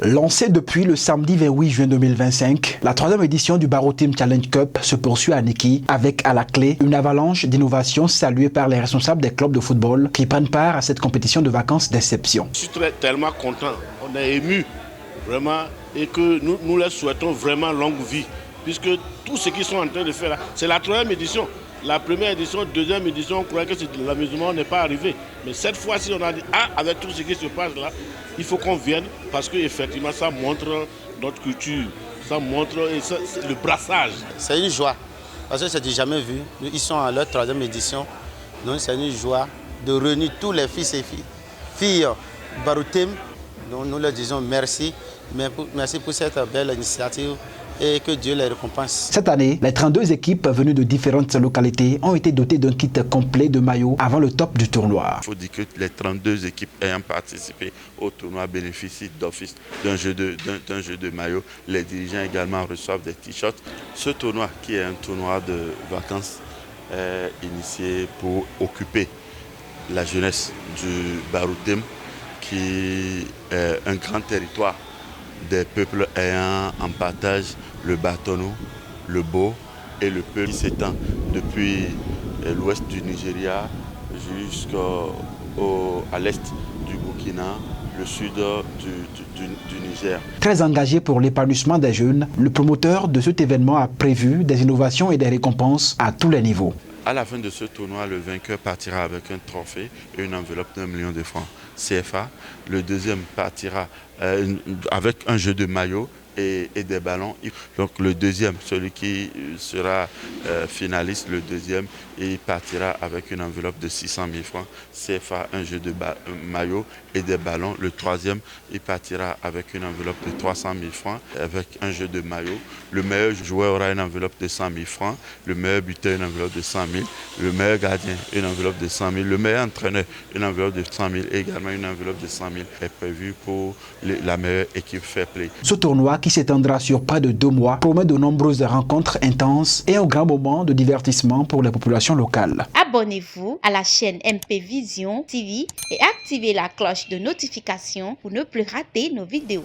Lancée depuis le samedi 28 juin 2025, la troisième édition du Barreau Team Challenge Cup se poursuit à Niki avec à la clé une avalanche d'innovations saluée par les responsables des clubs de football qui prennent part à cette compétition de vacances d'exception. Je suis tellement content, on est ému vraiment et que nous leur souhaitons vraiment longue vie puisque tout ce qu'ils sont en train de faire là, c'est la troisième édition. La première édition, deuxième édition, on croyait que l'amusement n'est pas arrivé. Mais cette fois-ci, on a dit, avec tout ce qui se passe là, il faut qu'on vienne parce qu'effectivement, ça montre notre culture, ça montre le brassage. C'est une joie, parce que c'est du jamais vu. Ils sont à leur troisième édition. Donc c'est une joie de réunir tous les fils et filles Barreau Team. Donc nous leur disons merci, merci pour cette belle initiative. Et que Dieu les récompense. Cette année, les 32 équipes venues de différentes localités ont été dotées d'un kit complet de maillots avant le top du tournoi. Il faut dire que les 32 équipes ayant participé au tournoi bénéficient d'office d'un jeu de maillots. Les dirigeants également reçoivent des t-shirts. Ce tournoi, qui est un tournoi de vacances, est initié pour occuper la jeunesse du Barreau Team, qui est un grand territoire des peuples ayant en partage le Batono, le Bo et le Peul qui s'étend depuis l'ouest du Nigeria jusqu'à l'est du Burkina, le sud du Niger. Très engagé pour l'épanouissement des jeunes, le promoteur de cet événement a prévu des innovations et des récompenses à tous les niveaux. À la fin de ce tournoi, le vainqueur partira avec un trophée et une enveloppe d'1 million de francs CFA. Le deuxième partira avec un jeu de maillot et des ballons. Donc le deuxième, celui qui sera finaliste, le deuxième, il partira avec une enveloppe de 600 000 francs CFA, un jeu de maillot et des ballons. Le troisième, il partira avec une enveloppe de 300 000 francs avec un jeu de maillot. Le meilleur joueur aura une enveloppe de 100 000 francs, le meilleur buteur une enveloppe de 100 000, le meilleur gardien une enveloppe de 100 000, le meilleur entraîneur une enveloppe de 100 000 et également une enveloppe de 100 000 est prévue pour la meilleure équipe fair play. Ce tournoi qui s'étendra sur près de 2 mois promet de nombreuses rencontres intenses et un grand moment de divertissement pour les populations locales. Abonnez-vous à la chaîne MP Vision TV et activez la cloche de notification pour ne plus rater nos vidéos.